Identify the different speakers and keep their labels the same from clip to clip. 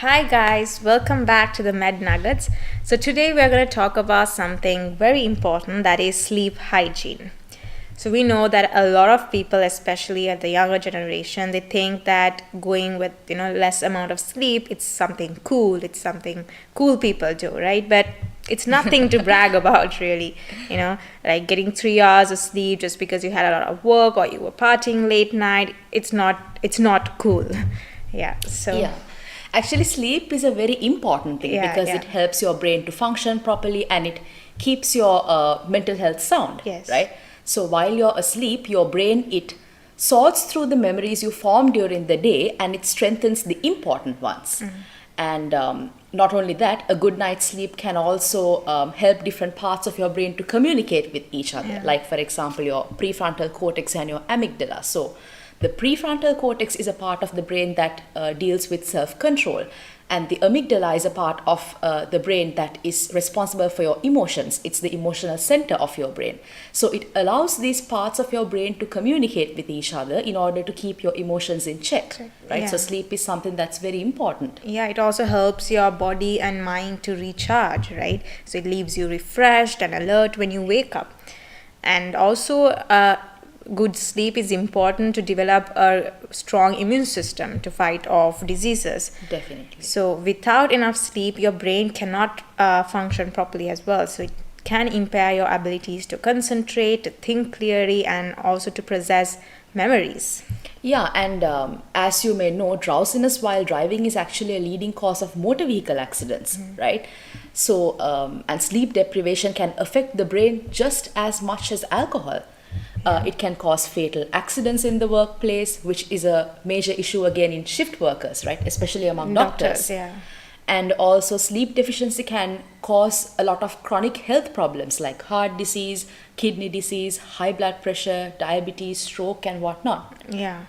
Speaker 1: Hi guys, welcome back to the Med Nuggets. So today we're going to talk about something very important, that is sleep hygiene. So we know that a lot of people, especially at the younger generation, they think that going with less amount of sleep, it's something cool, it's something cool people do, right? But it's nothing to brag about, really. Like getting 3 hours of sleep just because you had a lot of work or you were partying late night, it's not cool. Yeah. So
Speaker 2: Yeah. Actually, sleep is a very important thing
Speaker 1: yeah,
Speaker 2: because
Speaker 1: yeah.
Speaker 2: it helps your brain to function properly and it keeps your mental health sound,
Speaker 1: Yes.
Speaker 2: right? So while you're asleep, your brain, it sorts through the memories you formed during the day and it strengthens the important ones. And not only that, a good night's sleep can also help different parts of your brain to communicate with each other.
Speaker 1: Yeah.
Speaker 2: Like, for example, your prefrontal cortex and your amygdala. So the prefrontal cortex is a part of the brain that deals with self control, and the amygdala is a part of the brain that is responsible for your emotions. It's the emotional center of your brain. So it allows these parts of your brain to communicate with each other in order to keep your emotions in check, right? So
Speaker 1: Yeah.
Speaker 2: sleep is something that's very important.
Speaker 1: Yeah, it also helps your body and mind to recharge, right? So it leaves you refreshed and alert when you wake up. And also, good sleep is important to develop a strong immune system to fight off diseases.
Speaker 2: Definitely.
Speaker 1: So without enough sleep, your brain cannot function properly as well. So it can impair your abilities to concentrate, to think clearly, and also to process memories.
Speaker 2: Yeah, and as you may know, drowsiness while driving is actually a leading cause of motor vehicle accidents, right? So, and sleep deprivation can affect the brain just as much as alcohol. It can cause fatal accidents in the workplace, which is a major issue again in shift workers, right? Especially among
Speaker 1: Doctors,
Speaker 2: doctors.
Speaker 1: yeah.
Speaker 2: And also, sleep deficiency can cause a lot of chronic health problems like heart disease, kidney disease, high blood pressure, diabetes, stroke, and whatnot.
Speaker 1: Yeah,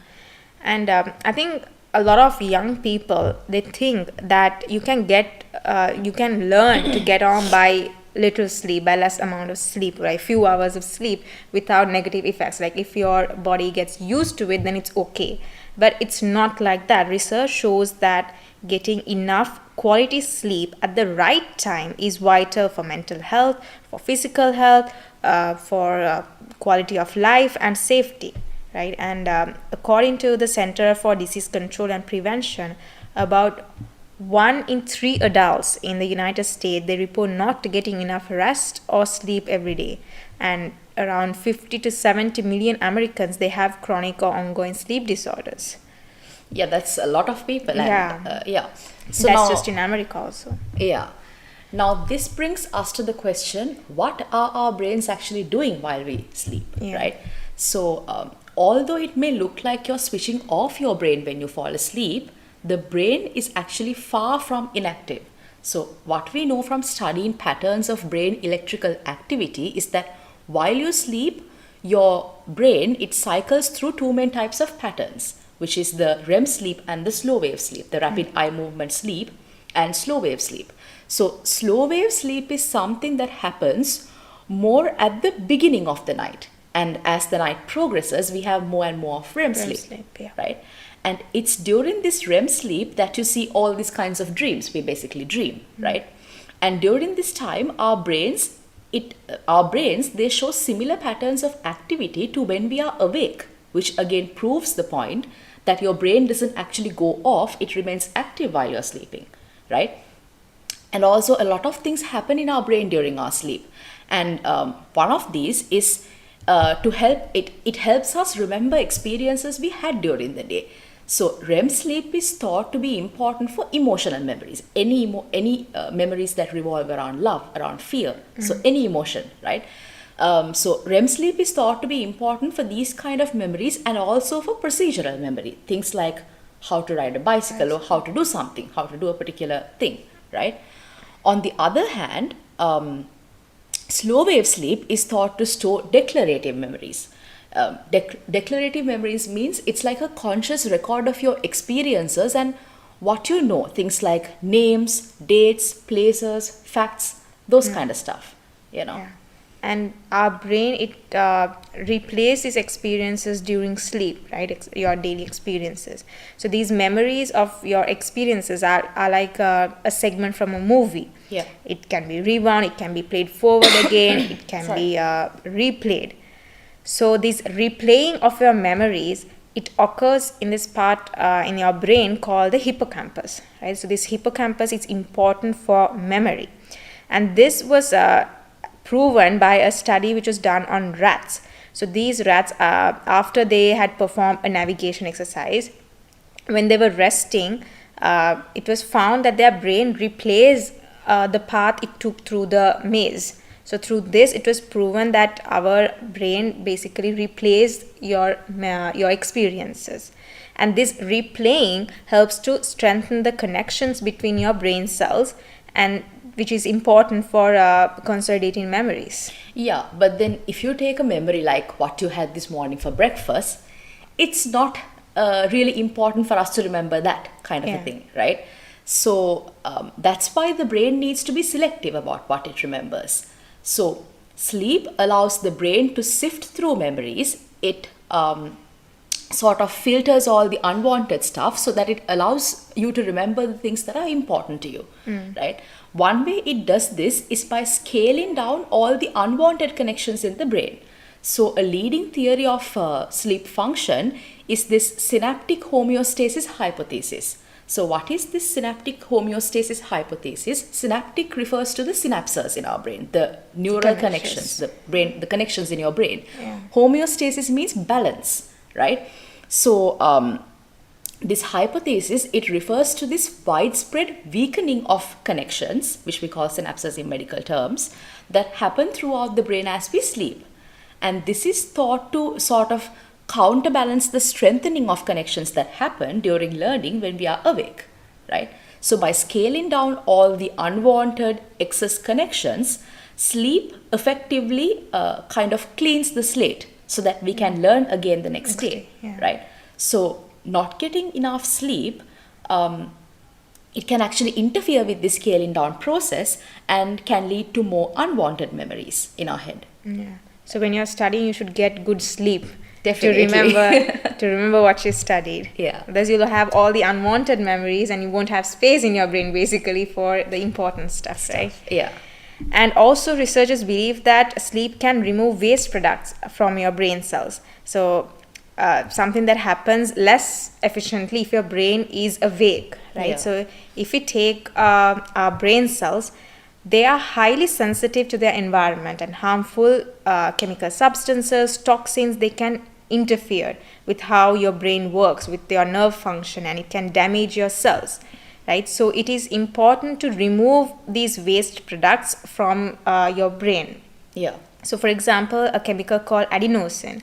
Speaker 1: and I think a lot of young people, they think that you can learn to get on by little sleep, by less amount of sleep, right? Few hours of sleep without negative effects. Like if your body gets used to it, then it's okay. But it's not like that. Research shows that getting enough quality sleep at the right time is vital for mental health, for physical health, for quality of life and safety, right? And according to the Center for Disease Control and Prevention, about 1 in 3 adults in the United States, they report not getting enough rest or sleep every day, and around 50 to 70 million Americans, they have chronic or ongoing sleep disorders.
Speaker 2: Yeah, that's a lot of people, and
Speaker 1: Yeah,
Speaker 2: yeah. So
Speaker 1: that's
Speaker 2: now,
Speaker 1: just in America also.
Speaker 2: yeah. Now, this brings us to the question, what are our brains actually doing while we sleep,
Speaker 1: Yeah.
Speaker 2: right? So, although it may look like you're switching off your brain when you fall asleep, the brain is actually far from inactive. So, what we know from studying patterns of brain electrical activity is that while you sleep, your brain, it cycles through two main types of patterns, which is the REM sleep and the slow wave sleep, the rapid eye movement sleep and slow wave sleep. So, slow wave sleep is something that happens more at the beginning of the night. And as the night progresses, we have more and more of REM
Speaker 1: REM
Speaker 2: sleep,
Speaker 1: sleep, yeah.
Speaker 2: right? And it's during this REM sleep that you see all these kinds of dreams. We basically dream, right? And during this time, our brains, they show similar patterns of activity to when we are awake, which again proves the point that your brain doesn't actually go off, it remains active while you're sleeping, right? And also, a lot of things happen in our brain during our sleep. And one of these is to help it helps us remember experiences we had during the day. So REM sleep is thought to be important for emotional memories, any memories that revolve around love, around fear, so any emotion, right? So REM sleep is thought to be important for these kind of memories and also for procedural memory, things like how to ride a bicycle or how to do something, how to do a particular thing, right? On the other hand, slow wave sleep is thought to store declarative memories. Declarative memories means it's like a conscious record of your experiences and what you know, things like names, dates, places, facts, those kind of stuff, you know.
Speaker 1: Yeah. and our brain, it replaces experiences during sleep, right? Your daily experiences. So these memories of your experiences are like a segment from a movie.
Speaker 2: Yeah.
Speaker 1: It can be rewound, it can be played forward again, it can
Speaker 2: Sorry.
Speaker 1: be replayed. So this replaying of your memories, it occurs in this part in your brain called the hippocampus, right? So this hippocampus is important for memory, and this was proven by a study which was done on rats. So these rats, after they had performed a navigation exercise, when they were resting, it was found that their brain replays the path it took through the maze. So through this, it was proven that our brain basically replays your experiences, and this replaying helps to strengthen the connections between your brain cells, and which is important for consolidating memories.
Speaker 2: Yeah, but then if you take a memory like what you had this morning for breakfast, it's not really important for us to remember that kind of a
Speaker 1: Yeah.
Speaker 2: thing, right? So that's why the brain needs to be selective about what it remembers. So sleep allows the brain to sift through memories. It sort of filters all the unwanted stuff so that it allows you to remember the things that are important to you, right? One way it does this is by scaling down all the unwanted connections in the brain. So a leading theory of sleep function is this synaptic homeostasis hypothesis. So what is this synaptic homeostasis hypothesis? Synaptic refers to the synapses in our brain, the neural connections, the connections in your brain.
Speaker 1: Yeah.
Speaker 2: Homeostasis means balance, right? So this hypothesis, it refers to this widespread weakening of connections, which we call synapses in medical terms, that happen throughout the brain as we sleep. And this is thought to sort of counterbalance the strengthening of connections that happen during learning when we are awake, right? So by scaling down all the unwanted excess connections, sleep effectively kind of cleans the slate so that we can learn again the next day,
Speaker 1: yeah.
Speaker 2: right? So not getting enough sleep, it can actually interfere with this scaling down process and can lead to more unwanted memories in our head.
Speaker 1: Yeah. So when you're studying, you should get good sleep.
Speaker 2: Definitely.
Speaker 1: To remember what you studied.
Speaker 2: Yeah.
Speaker 1: Otherwise you'll have all the unwanted memories and you won't have space in your brain basically for the important stuff, right?
Speaker 2: Yeah.
Speaker 1: And also researchers believe that sleep can remove waste products from your brain cells. So something that happens less efficiently if your brain is awake, right?
Speaker 2: Yeah.
Speaker 1: So if we take our brain cells, they are highly sensitive to their environment, and harmful chemical substances, toxins, they can interfere with how your brain works, with your nerve function, and it can damage your cells, right? So it is important to remove these waste products from your brain.
Speaker 2: Yeah.
Speaker 1: So for example, a chemical called adenosine,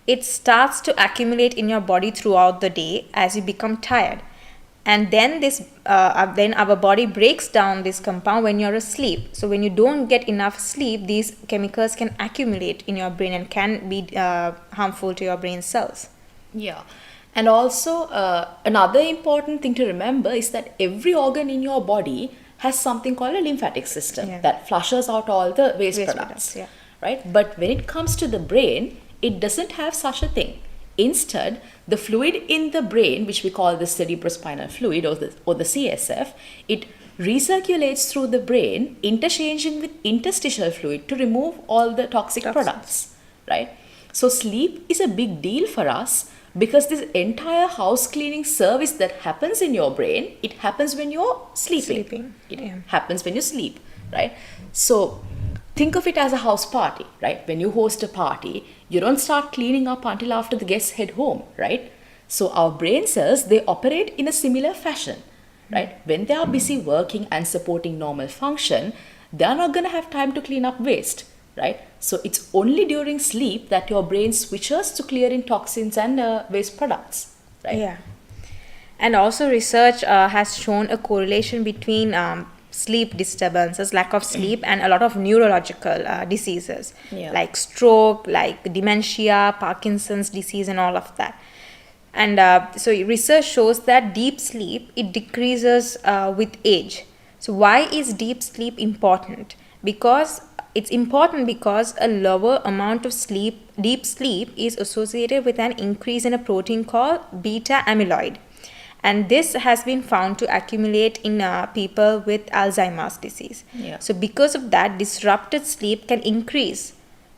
Speaker 1: it starts to accumulate in your body throughout the day as you become tired, and then then our body breaks down this compound when you're asleep. So when you don't get enough sleep, these chemicals can accumulate in your brain and can be harmful to your brain cells.
Speaker 2: Yeah. And also another important thing to remember is that every organ in your body has something called a lymphatic system that flushes out all the waste products, right? But when it comes to the brain, it doesn't have such a thing. Instead, the fluid in the brain, which we call the cerebrospinal fluid or the CSF, it recirculates through the brain, interchanging with interstitial fluid to remove all the toxic products, right? So sleep is a big deal for us because this entire house cleaning service that happens in your brain, it happens when you're sleeping. It happens when you sleep, right? So think of it as a house party, right? When you host a party, you don't start cleaning up until after the guests head home, right? So our brain cells, they operate in a similar fashion, right? When they are busy working and supporting normal function, they're not going to have time to clean up waste, right? So it's only during sleep that your brain switches to clearing toxins and waste products, right?
Speaker 1: Yeah. And also research has shown a correlation between sleep disturbances, lack of sleep, and a lot of neurological diseases like stroke, like dementia, Parkinson's disease, and all of that. And so research shows that deep sleep, it decreases with age. So why is deep sleep important? Because it's important because a lower amount of deep sleep is associated with an increase in a protein called beta amyloid. And this has been found to accumulate in people with Alzheimer's disease.
Speaker 2: Yeah.
Speaker 1: So because of that, disrupted sleep can increase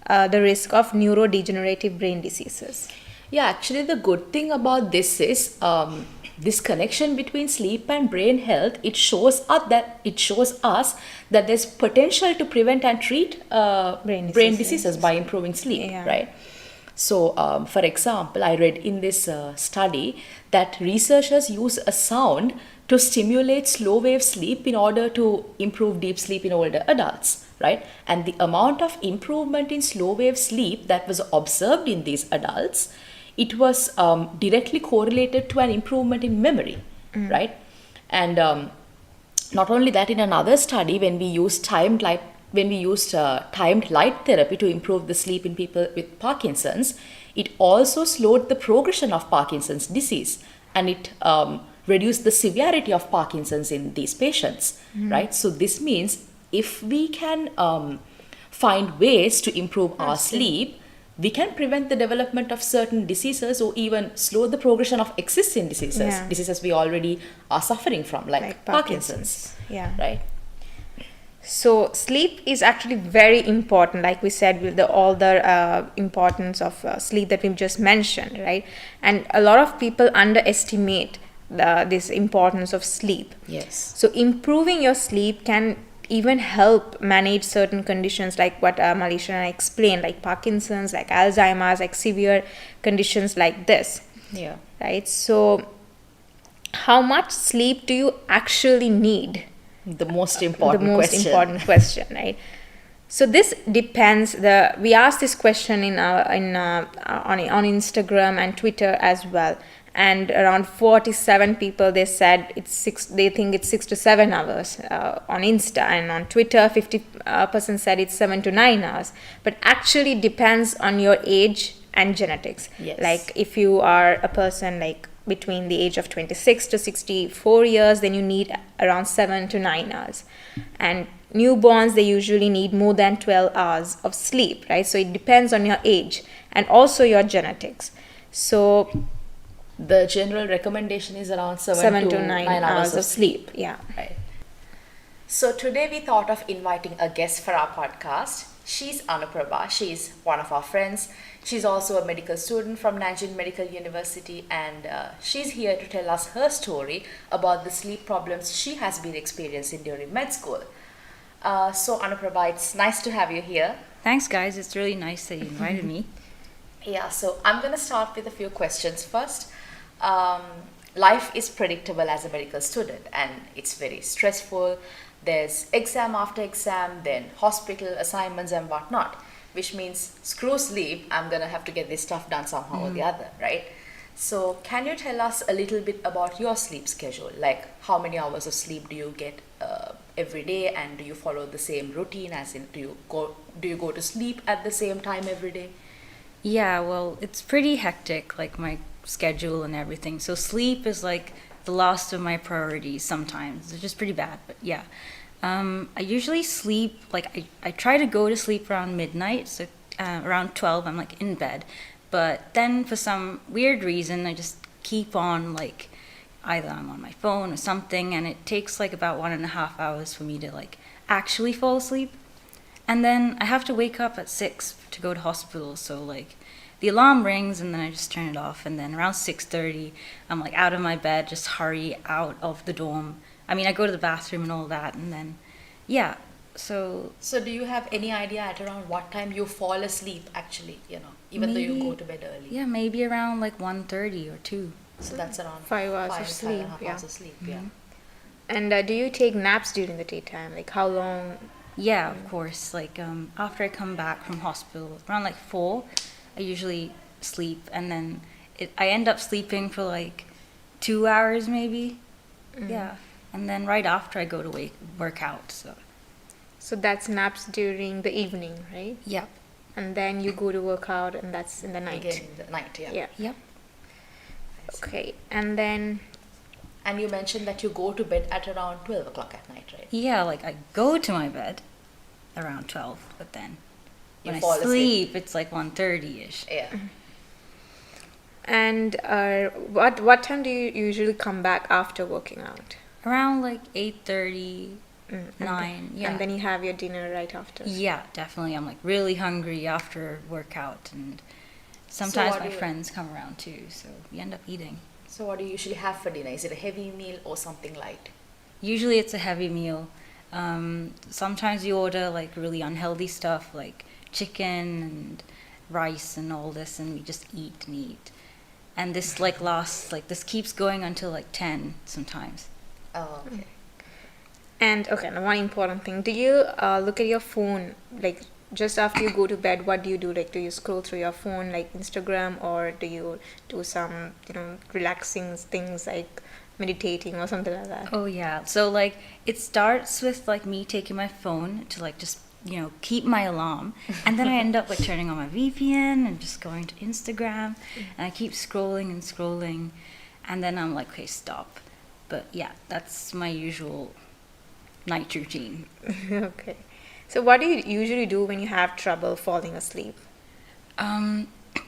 Speaker 1: the risk of neurodegenerative brain diseases.
Speaker 2: Yeah, actually, the good thing about this is this connection between sleep and brain health. It shows us that there's potential to prevent and treat brain diseases by improving sleep,
Speaker 1: Yeah.
Speaker 2: right? So, for example, I read in this study that researchers use a sound to stimulate slow wave sleep in order to improve deep sleep in older adults, right? And the amount of improvement in slow wave sleep that was observed in these adults, it was directly correlated to an improvement in memory, right? And not only that, in another study, when we used timed light therapy to improve the sleep in people with Parkinson's, it also slowed the progression of Parkinson's disease, and it reduced the severity of Parkinson's in these patients, right? So this means if we can find ways to improve our sleep, we can prevent the development of certain diseases or even slow the progression of existing diseases we already are suffering from, like Parkinson's.
Speaker 1: Yeah.
Speaker 2: Right?
Speaker 1: So sleep is actually very important, like we said, with all the importance of sleep that we've just mentioned, right? And a lot of people underestimate this importance of sleep.
Speaker 2: Yes.
Speaker 1: So improving your sleep can even help manage certain conditions like what Malisha and I explained, like Parkinson's, like Alzheimer's, like severe conditions like this.
Speaker 2: Yeah.
Speaker 1: Right? So how much sleep do you actually need?
Speaker 2: The most important
Speaker 1: question, right? So this depends. We asked this question on Instagram and Twitter as well, and around 47 people they said they think it's 6 to 7 hours on Insta, and on Twitter 50% said it's 7 to 9 hours. But actually depends on your age and genetics.
Speaker 2: Yes.
Speaker 1: Like if you are a person like between the age of 26 to 64 years, then you need around 7 to 9 hours. And newborns, they usually need more than 12 hours of sleep, right? So it depends on your age and also your genetics. So
Speaker 2: the general recommendation is around
Speaker 1: 7 to 9 hours of sleep. Yeah.
Speaker 2: Right. So today we thought of inviting a guest for our podcast. She's Anuprabha. She's one of our friends. She's also a medical student from Nanjing Medical University, and she's here to tell us her story about the sleep problems she has been experiencing during med school. So Anuprabha, it's nice to have you here.
Speaker 3: Thanks, guys. It's really nice that you invited me.
Speaker 2: Yeah, so I'm going to start with a few questions first. Life is predictable as a medical student, and it's very stressful. There's exam after exam, then hospital assignments and whatnot, which means screw sleep, I'm gonna have to get this stuff done somehow or the other, right? So can you tell us a little bit about your sleep schedule? Like how many hours of sleep do you get every day, and do you follow the same routine, as in do you go to sleep at the same time every day?
Speaker 3: Yeah, well, it's pretty hectic, like my schedule and everything. So sleep is like the last of my priorities sometimes. It's just pretty bad, but yeah. I usually sleep, like I try to go to sleep around midnight, so around 12 I'm like in bed. But then for some weird reason I just keep on, like either I'm on my phone or something, and it takes like about 1.5 hours for me to like actually fall asleep. And then I have to wake up at 6 to go to hospital, so like the alarm rings and then I just turn it off, and then around 6:30 I'm like out of my bed, just hurry out of the dorm. I mean, I go to the bathroom and all that, and then yeah. So
Speaker 2: do you have any idea at around what time you fall asleep actually, even though you go to bed early?
Speaker 3: Yeah, maybe around like 1:30 or 2.
Speaker 2: So that's around
Speaker 1: 5 hours of
Speaker 2: 5.5
Speaker 1: sleep. Yeah.
Speaker 2: hours of sleep, yeah.
Speaker 1: And do you take naps during the daytime? Like how long?
Speaker 3: Yeah, of course. Like after I come back from hospital, around like 4, I usually sleep, and then I end up sleeping for like 2 hours maybe. Yeah. And then right after I go to work out.
Speaker 1: So that's naps during the evening, right?
Speaker 3: Yep.
Speaker 1: And then you go to work out, and that's in the night.
Speaker 2: Again, in the night, yeah.
Speaker 1: Yeah.
Speaker 3: Yep.
Speaker 1: Okay. And then
Speaker 2: And you mentioned that you go to bed at around 12 o'clock at night, right?
Speaker 3: Yeah, like I go to my bed, around 12, but then
Speaker 2: You
Speaker 3: when I
Speaker 2: fall asleep.
Speaker 3: sleep, it's like 1:30ish.
Speaker 2: Yeah.
Speaker 1: And what time do you usually come back after working out?
Speaker 3: Around like 8:30,
Speaker 1: And
Speaker 3: 9. Yeah.
Speaker 1: And then you have your dinner right after.
Speaker 3: Yeah, definitely. I'm like really hungry after workout, and sometimes
Speaker 2: what
Speaker 3: my
Speaker 2: do you-
Speaker 3: friends come around too, so we end up eating.
Speaker 2: So what do you usually have for dinner? Is it a heavy meal or something light?
Speaker 3: Usually it's a heavy meal. Sometimes you order like really unhealthy stuff like chicken and rice and all this, and we just eat and eat. And this like lasts, like this keeps going until like 10 sometimes.
Speaker 2: Oh, okay.
Speaker 1: And okay, now one important thing: do you look at your phone like just after you go to bed? What do you do? Like, do you scroll through your phone like Instagram, or do you do some relaxing things like meditating or something like that?
Speaker 3: Oh yeah. So like it starts with like me taking my phone to like just keep my alarm, and then I end up like turning on my VPN and just going to Instagram, and I keep scrolling and scrolling, and then I'm like, okay, stop. But yeah, that's my usual night routine.
Speaker 1: Okay. So what do you usually do when you have trouble falling asleep?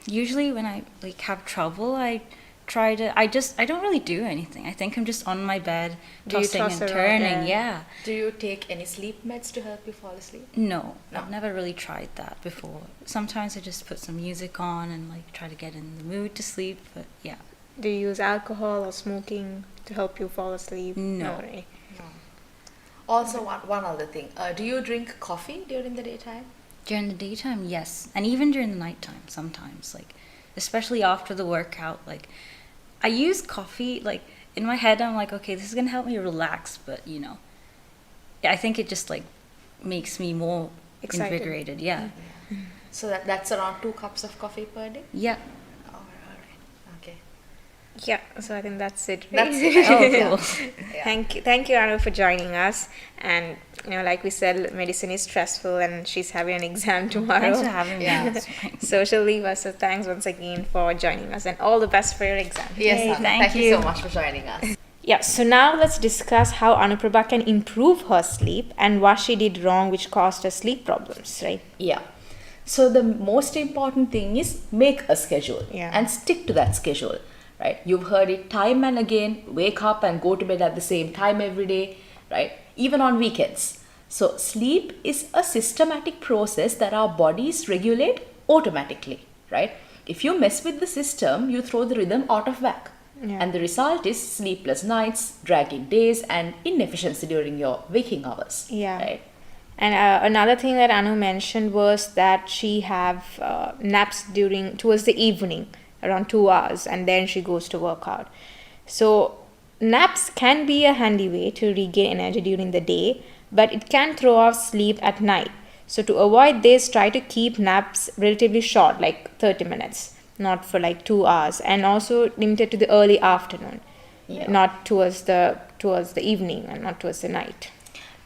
Speaker 3: Usually when I like have trouble, I don't really do anything. I think I'm just on my bed
Speaker 1: Do you
Speaker 3: tossing
Speaker 1: toss
Speaker 3: and
Speaker 1: around?
Speaker 3: turning.
Speaker 1: Yeah.
Speaker 3: Yeah.
Speaker 2: Do you take any sleep meds to help you fall asleep?
Speaker 3: No,
Speaker 2: No.
Speaker 3: I've never really tried that before. Sometimes I just put some music on and like try to get in the mood to sleep, but yeah.
Speaker 1: Do you use alcohol or smoking to help you fall asleep?
Speaker 3: No.
Speaker 1: Right?
Speaker 2: No. Also, one other thing. Do you drink coffee during the daytime?
Speaker 3: During the daytime, yes. And even during the nighttime sometimes, like especially after the workout, like I use coffee like in my head I'm like, okay, this is going to help me relax, but I think it just like makes me more
Speaker 1: Excited.
Speaker 3: invigorated. Yeah.
Speaker 2: So that's around 2 cups of coffee per day?
Speaker 3: Yeah.
Speaker 2: All right. Okay.
Speaker 1: Yeah. So I think that's it.
Speaker 2: That's
Speaker 3: Oh,
Speaker 2: yeah.
Speaker 3: cool.
Speaker 2: Yeah.
Speaker 1: Thank you, Anu, for joining us. And like we said, medicine is stressful, and she's having an exam tomorrow.
Speaker 3: Thanks for having me.
Speaker 2: Yeah.
Speaker 3: It's fine.
Speaker 1: So she'll leave us. So thanks once again for joining us, and all the best for your exam.
Speaker 2: Yes,
Speaker 3: Yay,
Speaker 2: Anu,
Speaker 3: thank
Speaker 2: thank you
Speaker 3: you.
Speaker 2: so much for joining us.
Speaker 1: Yeah, so now let's discuss how Anuprabha can improve her sleep and what she did wrong which caused her sleep problems, right?
Speaker 2: Yeah. So the most important thing is make a schedule
Speaker 1: Yeah.
Speaker 2: and stick to that schedule, right? You've heard it time and again, wake up and go to bed at the same time every day, right? Even on weekends. So sleep is a systematic process that our bodies regulate automatically, right? If you mess with the system, you throw the rhythm out of whack.
Speaker 1: Yeah.
Speaker 2: And the result is sleepless nights, dragging days, and inefficiency during your waking hours.
Speaker 1: Yeah.
Speaker 2: Right?
Speaker 1: And another thing that Anu mentioned was that she have naps towards the evening, around 2 hours, and then she goes to work out. So naps can be a handy way to regain energy during the day, but it can throw off sleep at night. So to avoid this, try to keep naps relatively short, like 30 minutes, not for like 2 hours, and also limited to the early afternoon,
Speaker 2: Yeah.
Speaker 1: not towards the evening and not towards the night.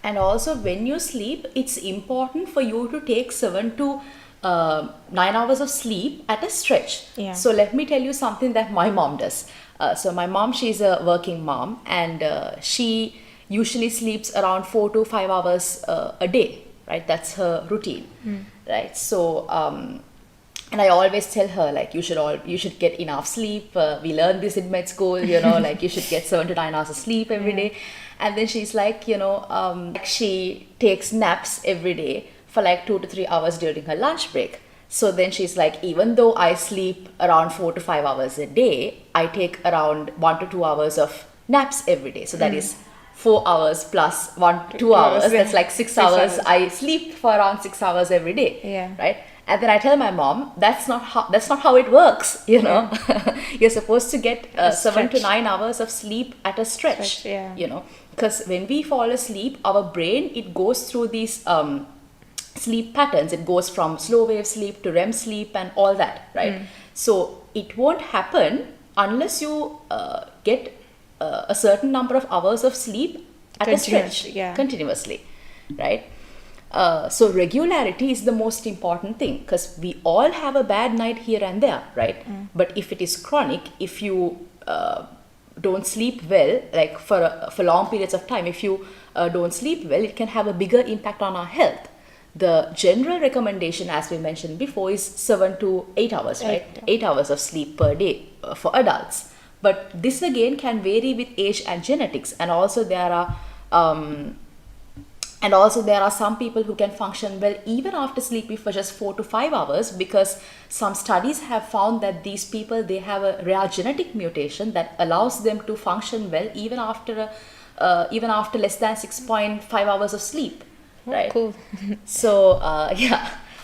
Speaker 2: And also, when you sleep, it's important for you to take 7 to 9 hours of sleep at a stretch.
Speaker 1: Yeah.
Speaker 2: So let me tell you something that my mom does. So my mom, she's a working mom, and she usually sleeps around 4 to 5 hours a day, right? That's her routine, right? So and I always tell her, like, you should get enough sleep. We learned this in med school, like you should get 7 to 9 hours of sleep every day. And then she's like, she takes naps every day for like 2 to 3 hours during her lunch break. So then she's like, even though I sleep around 4 to 5 hours a day, I take around 1 to 2 hours of naps every day. So that is 4 hours plus 2 hours. That's like 6 hours. I sleep for around 6 hours every day.
Speaker 1: Yeah.
Speaker 2: Right. And then I tell my mom, that's not how it works. You're supposed to get 7 to
Speaker 1: stretch.
Speaker 2: 9 hours of sleep at a stretch.
Speaker 1: Yeah.
Speaker 2: Because when we fall asleep, our brain, it goes through these sleep patterns. It goes from slow wave sleep to REM sleep and all that, right? So it won't happen unless you get a certain number of hours of sleep at a stretch continuously, right? So regularity is the most important thing, because we all have a bad night here and there, right? But if it is chronic, if you don't sleep well, like for long periods of time, if you don't sleep well, it can have a bigger impact on our health The general recommendation, as we mentioned before, is 7 to 8 hours, right? 8 hours of sleep per day for adults. But this again can vary with age and genetics, and also there are some people who can function well even after sleeping for just 4 to 5 hours, because some studies have found that these people, they have a rare genetic mutation that allows them to function well even after less than 6.5 hours of sleep, right?
Speaker 1: Cool.
Speaker 2: So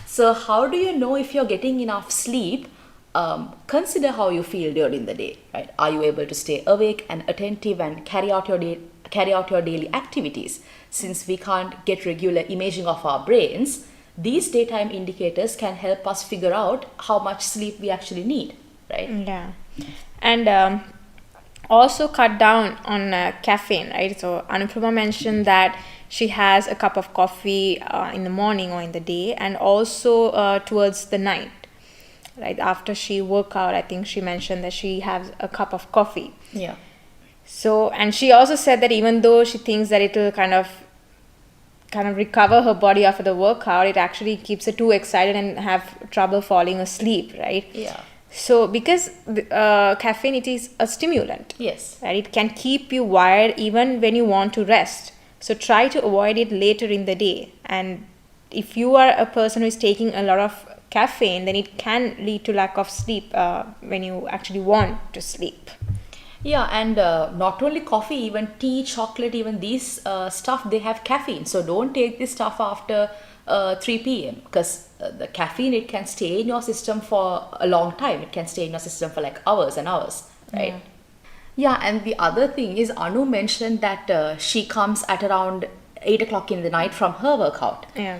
Speaker 2: so how do you know if you're getting enough sleep? Consider how you feel during the day, right? Are you able to stay awake and attentive and carry out your daily activities? Since we can't get regular imaging of our brains, these daytime indicators can help us figure out how much sleep we actually need, right?
Speaker 1: Yeah. And also cut down on caffeine, right? So Anuprabha mentioned that she has a cup of coffee in the morning or in the day, and also towards the night, right? After she work out, I think she mentioned that she has a cup of coffee.
Speaker 2: Yeah.
Speaker 1: So, and she also said that even though she thinks that it will kind of recover her body after the workout, it actually keeps her too excited and have trouble falling asleep, right?
Speaker 2: Yeah.
Speaker 1: So because caffeine, it is a stimulant.
Speaker 2: Yes.
Speaker 1: Right? It can keep you wired even when you want to rest. So try to avoid it later in the day. And if you are a person who is taking a lot of caffeine, then it can lead to lack of sleep when you actually want to sleep.
Speaker 2: Yeah, and not only coffee, even tea, chocolate, even these stuff, they have caffeine. So don't take this stuff after 3 p.m. because the caffeine, it can stay in your system for a long time. It can stay in your system for like hours and hours, right? Yeah, and the other thing is Anu mentioned that she comes at around 8 o'clock in the night from her workout.
Speaker 1: Yeah.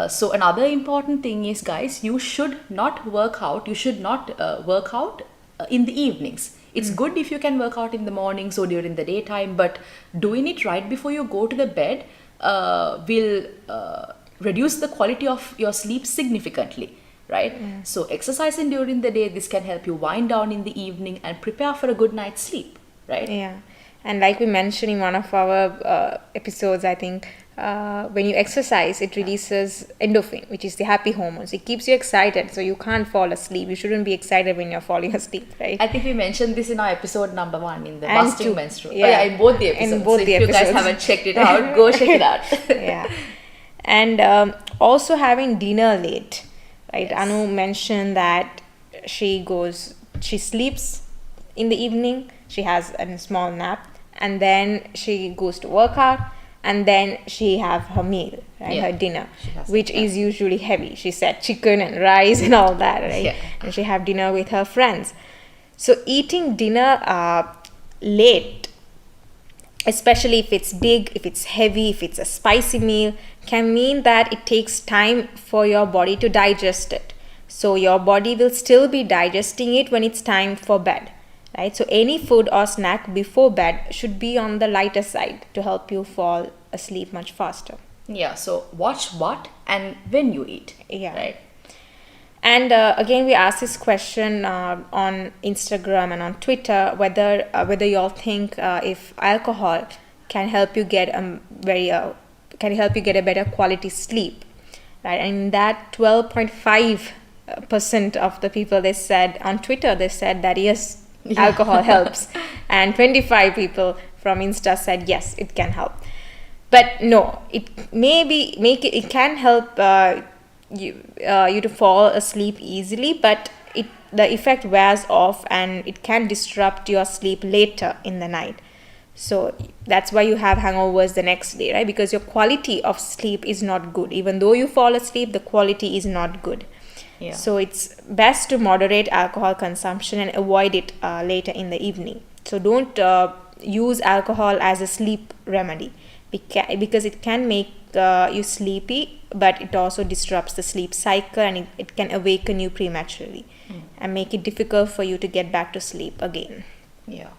Speaker 2: So another important thing is, guys, you should not work out. You should not work out in the evenings. It's good if you can work out in the mornings or during the daytime, but doing it right before you go to the bed will reduce the quality of your sleep significantly, right? So exercising during the day, this can help you wind down in the evening and prepare for a good night's sleep, right?
Speaker 1: Yeah. And like we mentioned in one of our episodes, I think, when you exercise, it releases endorphin, which is the happy hormones. It keeps you excited, so you can't fall asleep. You shouldn't be excited when you're falling asleep, right?
Speaker 2: I think we mentioned this in our episode number 1 in the
Speaker 1: And
Speaker 2: busting
Speaker 1: 2.
Speaker 2: menstrual.
Speaker 1: Yeah.
Speaker 2: Oh yeah, in both the episodes.
Speaker 1: In both
Speaker 2: so
Speaker 1: the
Speaker 2: if you guys
Speaker 1: episodes.
Speaker 2: haven't checked it out, go check it out.
Speaker 1: Yeah. And also having dinner late, right?
Speaker 2: Yes.
Speaker 1: Anu mentioned that she sleeps in the evening, she has a small nap, and then she goes to work out, and then she have her meal, right?
Speaker 2: Yeah.
Speaker 1: Her dinner,
Speaker 2: She has
Speaker 1: which
Speaker 2: that, yeah.
Speaker 1: is usually heavy. She said chicken and rice and all that, right?
Speaker 2: Yeah.
Speaker 1: And she have dinner with her friends. So eating dinner late, especially if it's big, if it's heavy, if it's a spicy meal, can mean that it takes time for your body to digest it. So your body will still be digesting it when it's time for bed, right? So any food or snack before bed should be on the lighter side to help you fall asleep much faster.
Speaker 2: Yeah, so watch what and when you eat.
Speaker 1: Yeah.
Speaker 2: Right.
Speaker 1: And again, we asked this question on Instagram and on Twitter whether you all think if alcohol can help you get a better quality sleep, right? And that 12.5% of the people, they said on Twitter, they said that yes, alcohol helps, and 25 people from Insta said yes, it can help. But no, it can help you to fall asleep easily, but the effect wears off and it can disrupt your sleep later in the night. So that's why you have hangovers the next day, right? Because your quality of sleep is not good. Even though you fall asleep, the quality is not good.
Speaker 2: Yeah.
Speaker 1: So it's best to moderate alcohol consumption and avoid it later in the evening. So don't use alcohol as a sleep remedy because it can make you sleepy, but it also disrupts the sleep cycle and it can awaken you prematurely and make it difficult for you to get back to sleep again.
Speaker 2: Yeah.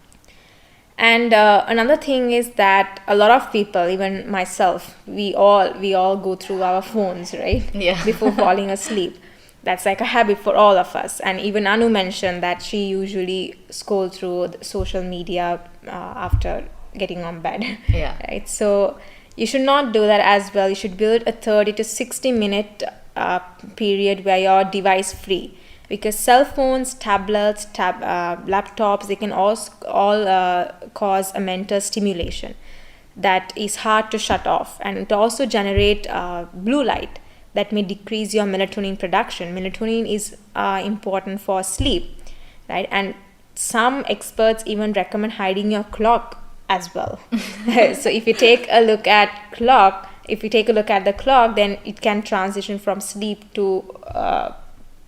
Speaker 1: And another thing is that a lot of people, even myself, we all go through our phones, right?
Speaker 2: Yeah.
Speaker 1: Before falling asleep. That's like a habit for all of us. And even Anu mentioned that she usually scroll through the social media after getting on bed.
Speaker 2: Yeah.
Speaker 1: Right. So You should not do that as well. You should build a 30 to 60 minute period where you're device free, because cell phones, tablets, laptops, they can all cause a mental stimulation that is hard to shut off, and it also generate blue light that may decrease your melatonin production. Melatonin is important for sleep, right? And some experts even recommend hiding your clock as well. So if you take a look at the clock, then it can transition from sleep to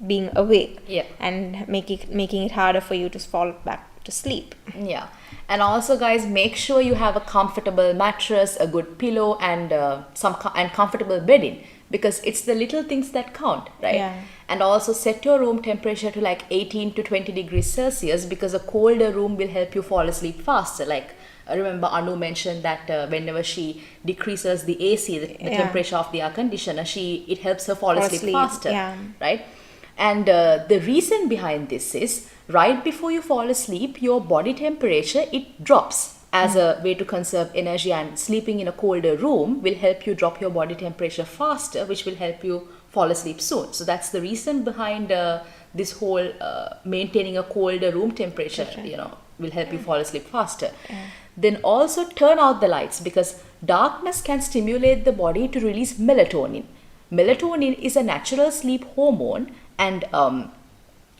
Speaker 1: being awake,
Speaker 2: Yeah.
Speaker 1: and making it harder for you to fall back to sleep.
Speaker 2: Yeah. And also, guys, make sure you have a comfortable mattress, a good pillow, and and comfortable bedding, because it's the little things that count, right?
Speaker 1: Yeah.
Speaker 2: And also set your room temperature to like 18 to 20 degrees Celsius, because a colder room will help you fall asleep faster. Like, I remember Anu mentioned that whenever she decreases the AC, the
Speaker 1: Yeah.
Speaker 2: temperature of the air conditioner, it helps her fall asleep faster,
Speaker 1: yeah.
Speaker 2: right? And the reason behind this is, right before you fall asleep, your body temperature, it drops as a way to conserve energy, and sleeping in a colder room will help you drop your body temperature faster, which will help you fall asleep soon. So that's the reason behind this whole maintaining a colder room temperature, will help you fall asleep faster. Then also turn out the lights, because darkness can stimulate the body to release melatonin. Melatonin is a natural sleep hormone, and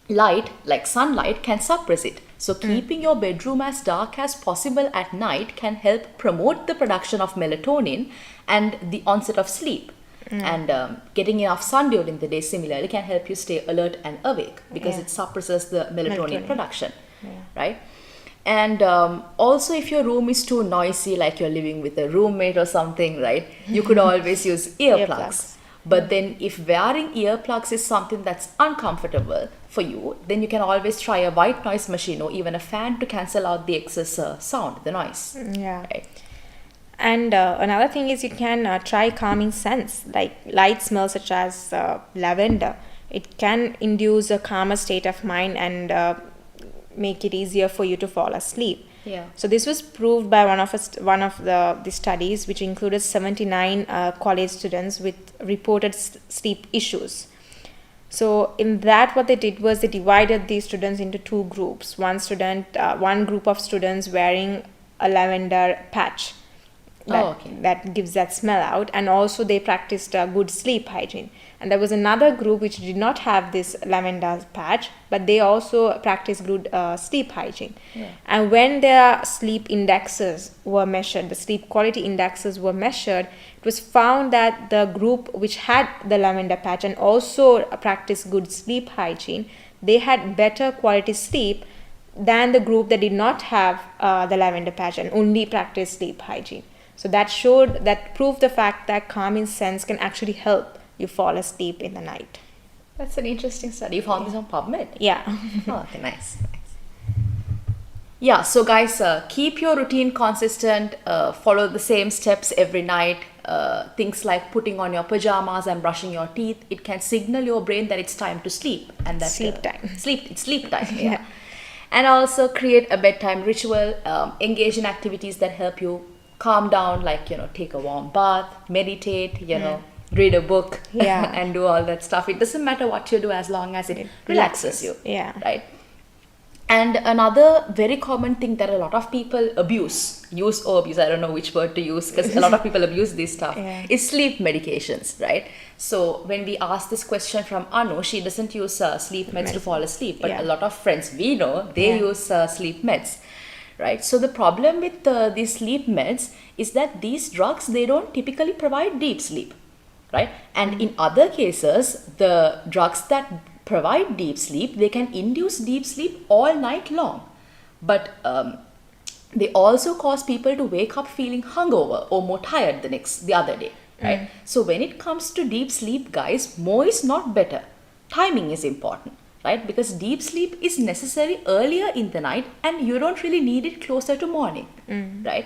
Speaker 2: light, like sunlight, can suppress it. So keeping your bedroom as dark as possible at night can help promote the production of melatonin and the onset of sleep. And getting enough sun during the day similarly can help you stay alert and awake, because it suppresses the melatonin production, right? And also, if your room is too noisy, like you're living with a roommate or something, right, you could always use earplugs. But then if wearing earplugs is something that's uncomfortable for you, then you can always try a white noise machine or even a fan to cancel out the excess sound, the noise.
Speaker 1: Yeah.
Speaker 2: Right?
Speaker 1: And another thing is, you can try calming scents like light smells such as lavender. It can induce a calmer state of mind and make it easier for you to fall asleep.
Speaker 2: Yeah.
Speaker 1: So this was proved by one of the studies, which included 79 college students with reported sleep issues. So in that, what they did was they divided these students into two groups. One group of students wearing a lavender patch that gives that smell out, and also they practiced good sleep hygiene. And there was another group which did not have this lavender patch, but they also practiced good sleep hygiene.
Speaker 2: Yeah.
Speaker 1: And when their sleep indexes were measured, the sleep quality indexes were measured, it was found that the group which had the lavender patch and also practiced good sleep hygiene, they had better quality sleep than the group that did not have the lavender patch and only practiced sleep hygiene. So that proved the fact that calming scents can actually help you fall asleep in the night.
Speaker 2: That's an interesting study. You found this on PubMed?
Speaker 1: Yeah.
Speaker 2: Oh, okay, nice. Yeah, so guys, keep your routine consistent, follow the same steps every night. Things like putting on your pajamas and brushing your teeth, it can signal your brain that it's time to sleep. And that
Speaker 1: Sleep time.
Speaker 2: It's sleep time, yeah. And also create a bedtime ritual, engage in activities that help you calm down, like, take a warm bath, meditate, read a book, and do all that stuff. It doesn't matter what you do as long as it relaxes you.
Speaker 1: Yeah.
Speaker 2: Right. And another very common thing that a lot of people use or abuse, I don't know which word to use, because a lot of people abuse this stuff, is sleep medications, right? So when we ask this question from Anu, she doesn't use sleep meds to fall asleep, but a lot of friends we know, they use sleep meds, right? So the problem with these sleep meds is that these drugs, they don't typically provide deep sleep, right? And in other cases, the drugs that provide deep sleep, they can induce deep sleep all night long, but they also cause people to wake up feeling hungover or more tired the other day, right? So when it comes to deep sleep, guys, more is not better. Timing is important, right? Because deep sleep is necessary earlier in the night and you don't really need it closer to morning, right?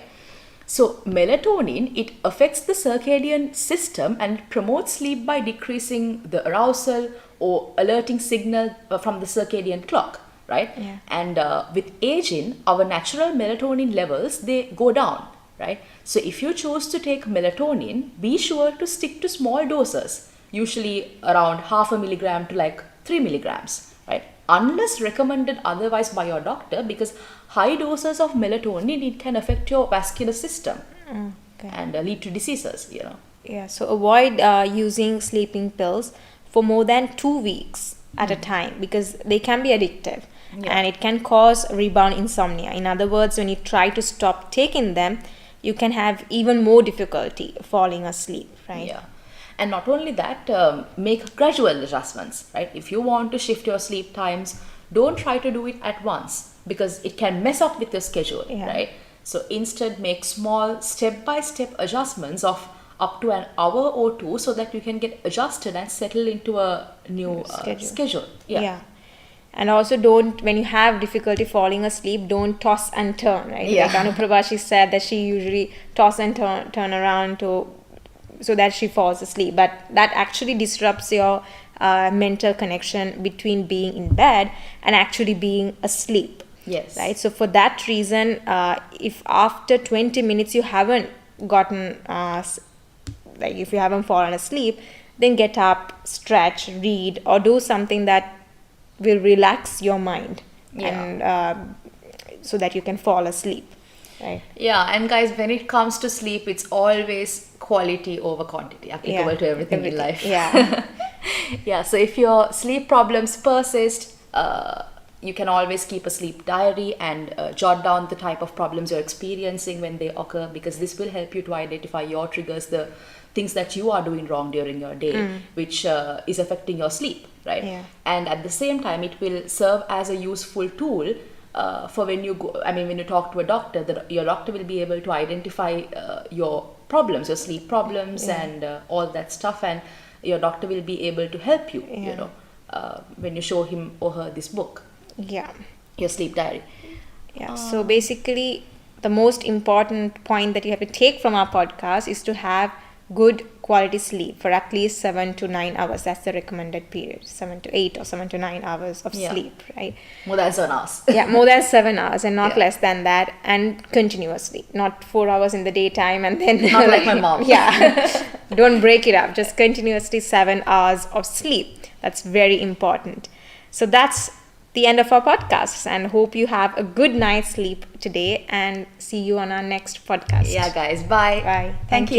Speaker 2: So melatonin, it affects the circadian system and promotes sleep by decreasing the arousal or alerting signal from the circadian clock, right?
Speaker 1: Yeah.
Speaker 2: And with aging, our natural melatonin levels, they go down, right? So if you choose to take melatonin, be sure to stick to small doses, usually around half a milligram to like 3 milligrams, right? Unless recommended otherwise by your doctor, because high doses of melatonin, it can affect your vascular system
Speaker 1: Okay.
Speaker 2: and lead to diseases, you know.
Speaker 1: Yeah, so avoid using sleeping pills for more than 2 weeks at a time because they can be addictive and it can cause rebound insomnia. In other words, when you try to stop taking them, you can have even more difficulty falling asleep, right?
Speaker 2: Yeah. And not only that, make gradual adjustments, right? If you want to shift your sleep times, don't try to do it at once because it can mess up with your schedule,
Speaker 1: Yeah.
Speaker 2: right? So instead, make small step-by-step adjustments of up to an hour or two so that you can get adjusted and settle into a new schedule.
Speaker 1: Yeah. And also don't, when you have difficulty falling asleep, don't toss and turn, right?
Speaker 2: Yeah.
Speaker 1: Like Anuprabha, she said that she usually toss and turn around so that she falls asleep. But that actually disrupts your mental connection between being in bed and actually being asleep.
Speaker 2: Yes.
Speaker 1: Right. So for that reason, if after 20 minutes you haven't gotten, like if you haven't fallen asleep, then get up, stretch, read, or do something that will relax your mind and so that you can fall asleep. Right.
Speaker 2: Yeah, and guys, when it comes to sleep, it's always quality over quantity, applicable to everything in life.
Speaker 1: Yeah.
Speaker 2: Yeah, so if your sleep problems persist, you can always keep a sleep diary and jot down the type of problems you're experiencing when they occur, because this will help you to identify your triggers, the things that you are doing wrong during your day, which is affecting your sleep, right?
Speaker 1: Yeah.
Speaker 2: And at the same time, it will serve as a useful tool for when you go, when you talk to a doctor, your doctor will be able to identify your problems, your sleep problems and all that stuff, and your doctor will be able to help you, you know, when you show him or her this book, your sleep diary.
Speaker 1: Yeah. So basically, the most important point that you have to take from our podcast is to have good quality sleep for at least 7 to 9 hours. That's the recommended period, 7 to 8 or 7 to 9 hours of sleep, right?
Speaker 2: More than 7 hours.
Speaker 1: Yeah, more than 7 hours and not less than that, and continuously, not 4 hours in the daytime and then
Speaker 2: Not like my mom.
Speaker 1: Yeah. Don't break it up, just continuously 7 hours of sleep. That's very important. So that's the end of our podcast, and hope you have a good night's sleep today, and see you on our next podcast.
Speaker 2: Yeah, guys, bye.
Speaker 1: Bye.
Speaker 2: Thank you.